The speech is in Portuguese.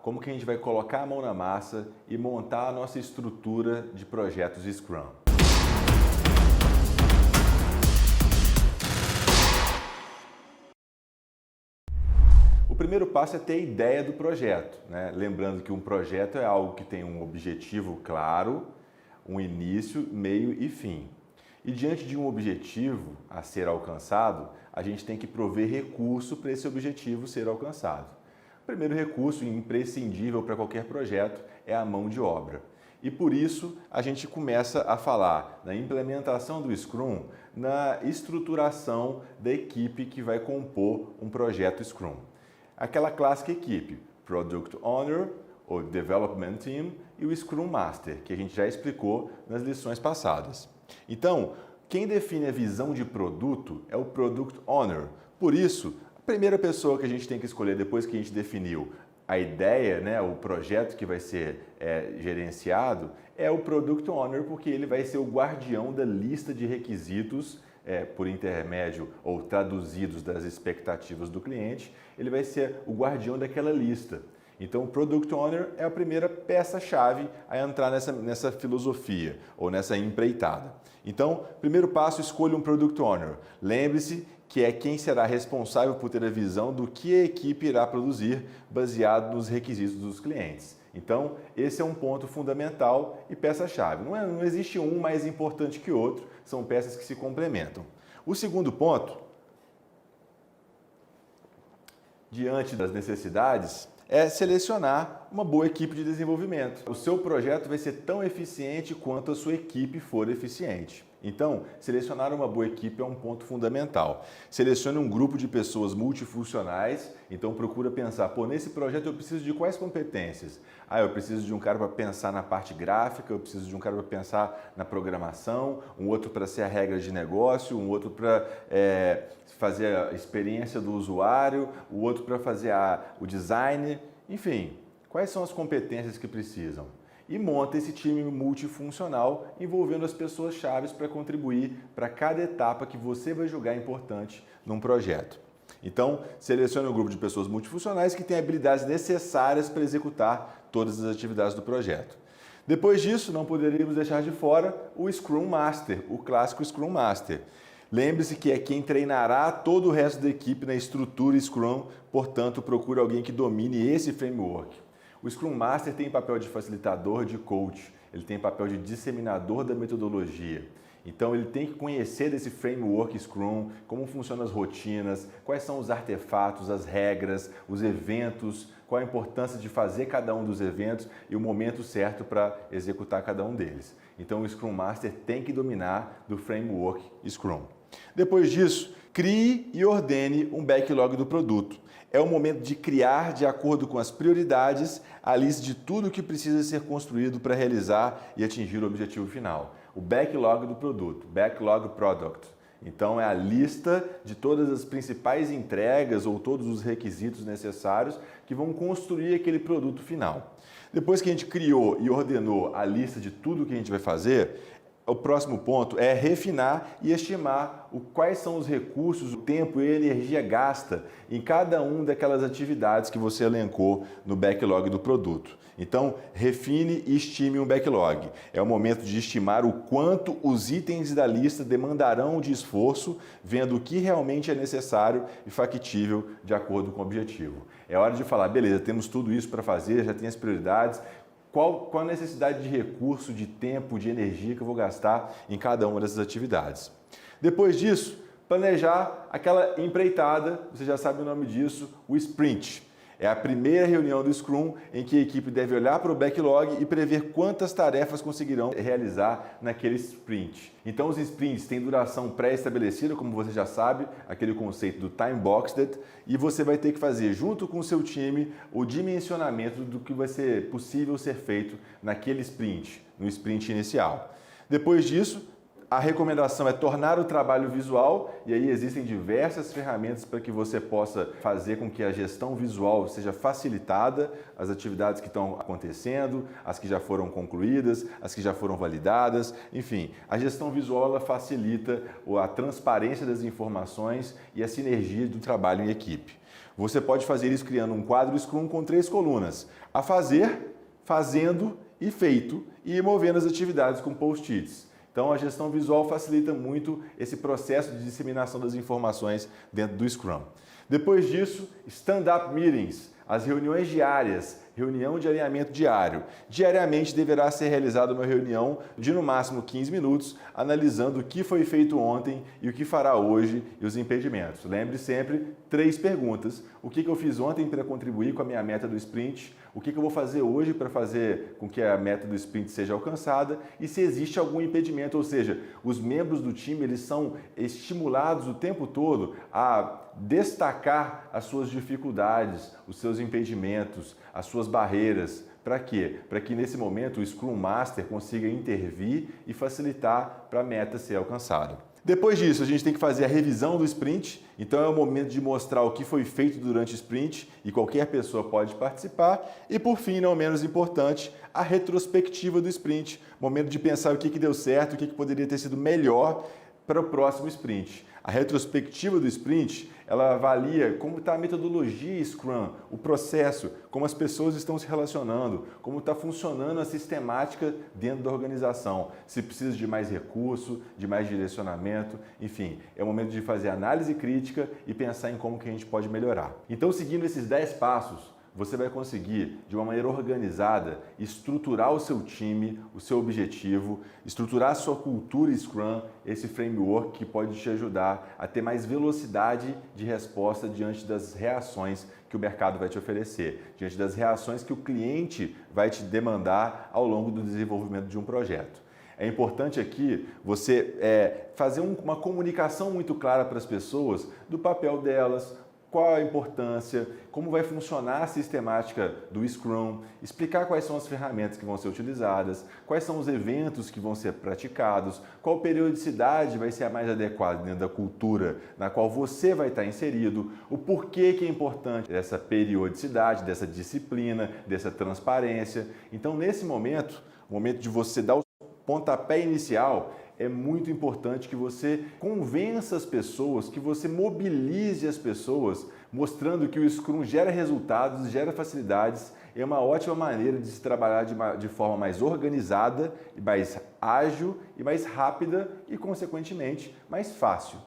como que a gente vai colocar a mão na massa e montar a nossa estrutura de projetos Scrum. O primeiro passo é ter a ideia do projeto, né? Lembrando que um projeto é algo que tem um objetivo claro, um início, meio e fim. E diante de um objetivo a ser alcançado, a gente tem que prover recurso para esse objetivo ser alcançado. O primeiro recurso imprescindível para qualquer projeto é a mão de obra. E por isso a gente começa a falar na implementação do Scrum, na estruturação da equipe que vai compor um projeto Scrum. Aquela clássica equipe, Product Owner, o Development Team e o Scrum Master, que a gente já explicou nas lições passadas. Então, quem define a visão de produto é o Product Owner. Por isso, a primeira pessoa que a gente tem que escolher depois que a gente definiu a ideia, né, o projeto que vai ser gerenciado, é o Product Owner, porque ele vai ser o guardião da lista de requisitos por intermédio ou traduzidos das expectativas do cliente, ele vai ser o guardião daquela lista. Então, o Product Owner é a primeira peça-chave a entrar nessa filosofia ou nessa empreitada. Então, primeiro passo, escolha um Product Owner. Lembre-se que é quem será responsável por ter a visão do que a equipe irá produzir baseado nos requisitos dos clientes. Então, esse é um ponto fundamental e peça-chave. Não existe um mais importante que o outro, são peças que se complementam. O segundo ponto, diante das necessidades, é selecionar uma boa equipe de desenvolvimento. O seu projeto vai ser tão eficiente quanto a sua equipe for eficiente. Então, selecionar uma boa equipe é um ponto fundamental. Selecione um grupo de pessoas multifuncionais, então procura pensar, nesse projeto eu preciso de quais competências? Eu preciso de um cara para pensar na parte gráfica, eu preciso de um cara para pensar na programação, um outro para ser a regra de negócio, um outro para fazer a experiência do usuário, o outro para fazer o design, enfim, quais são as competências que precisam? E monta esse time multifuncional envolvendo as pessoas-chave para contribuir para cada etapa que você vai julgar importante num projeto. Então, selecione um grupo de pessoas multifuncionais que têm habilidades necessárias para executar todas as atividades do projeto. Depois disso, não poderíamos deixar de fora o Scrum Master, o clássico Scrum Master. Lembre-se que é quem treinará todo o resto da equipe na estrutura Scrum, portanto, procure alguém que domine esse framework. O Scrum Master tem papel de facilitador, de coach, ele tem papel de disseminador da metodologia. Então ele tem que conhecer desse framework Scrum, como funcionam as rotinas, quais são os artefatos, as regras, os eventos, qual a importância de fazer cada um dos eventos e o momento certo para executar cada um deles. Então o Scrum Master tem que dominar do framework Scrum. Depois disso, crie e ordene um backlog do produto. É o momento de criar, de acordo com as prioridades, a lista de tudo o que precisa ser construído para realizar e atingir o objetivo final. O backlog do produto, backlog product. Então é a lista de todas as principais entregas ou todos os requisitos necessários que vão construir aquele produto final. Depois que a gente criou e ordenou a lista de tudo que a gente vai fazer, o próximo ponto é refinar e estimar quais são os recursos, o tempo e a energia gasta em cada uma daquelas atividades que você elencou no backlog do produto. Então, refine e estime um backlog. É o momento de estimar o quanto os itens da lista demandarão de esforço, vendo o que realmente é necessário e factível de acordo com o objetivo. É hora de falar, beleza, temos tudo isso para fazer, já tem as prioridades. Qual a necessidade de recurso, de tempo, de energia que eu vou gastar em cada uma dessas atividades. Depois disso, planejar aquela empreitada, você já sabe o nome disso, o sprint. É a primeira reunião do Scrum em que a equipe deve olhar para o backlog e prever quantas tarefas conseguirão realizar naquele sprint. Então os sprints têm duração pré-estabelecida, como você já sabe, aquele conceito do time boxed, e você vai ter que fazer junto com o seu time o dimensionamento do que vai ser possível ser feito naquele sprint, no sprint inicial. Depois disso, a recomendação é tornar o trabalho visual, e aí existem diversas ferramentas para que você possa fazer com que a gestão visual seja facilitada, as atividades que estão acontecendo, as que já foram concluídas, as que já foram validadas, enfim, a gestão visual ela facilita a transparência das informações e a sinergia do trabalho em equipe. Você pode fazer isso criando um quadro Scrum com 3 colunas: a fazer, fazendo e feito, e movendo as atividades com post-its. Então a gestão visual facilita muito esse processo de disseminação das informações dentro do Scrum. Depois disso, stand-up meetings, as reuniões diárias, reunião de alinhamento diário. Diariamente deverá ser realizada uma reunião de no máximo 15 minutos, analisando o que foi feito ontem e o que fará hoje e os impedimentos. Lembre sempre 3 perguntas: o que eu fiz ontem para contribuir com a minha meta do sprint? O que eu vou fazer hoje para fazer com que a meta do sprint seja alcançada? E se existe algum impedimento, ou seja, os membros do time eles são estimulados o tempo todo a destacar as suas dificuldades, os seus impedimentos, as suas barreiras. Para quê? Para que nesse momento o Scrum Master consiga intervir e facilitar para a meta ser alcançada. Depois disso, a gente tem que fazer a revisão do sprint, então é o momento de mostrar o que foi feito durante o sprint e qualquer pessoa pode participar. E por fim, não menos importante, a retrospectiva do sprint, momento de pensar o que deu certo, o que poderia ter sido melhor para o próximo sprint. A retrospectiva do sprint, ela avalia como está a metodologia Scrum, o processo, como as pessoas estão se relacionando, como está funcionando a sistemática dentro da organização, se precisa de mais recurso, de mais direcionamento, enfim, é o momento de fazer análise crítica e pensar em como que a gente pode melhorar. Então, seguindo esses 10 passos, você vai conseguir, de uma maneira organizada, estruturar o seu time, o seu objetivo, estruturar a sua cultura Scrum, esse framework que pode te ajudar a ter mais velocidade de resposta diante das reações que o mercado vai te oferecer, diante das reações que o cliente vai te demandar ao longo do desenvolvimento de um projeto. É importante aqui você fazer uma comunicação muito clara para as pessoas do papel delas, qual a importância, como vai funcionar a sistemática do Scrum, explicar quais são as ferramentas que vão ser utilizadas, quais são os eventos que vão ser praticados, qual periodicidade vai ser a mais adequada dentro da cultura na qual você vai estar inserido, o porquê que é importante dessa periodicidade, dessa disciplina, dessa transparência. Então, nesse momento, o momento de você dar o pontapé inicial, é muito importante que você convença as pessoas, que você mobilize as pessoas, mostrando que o Scrum gera resultados, gera facilidades, é uma ótima maneira de se trabalhar de forma mais organizada, mais ágil e mais rápida e, consequentemente, mais fácil.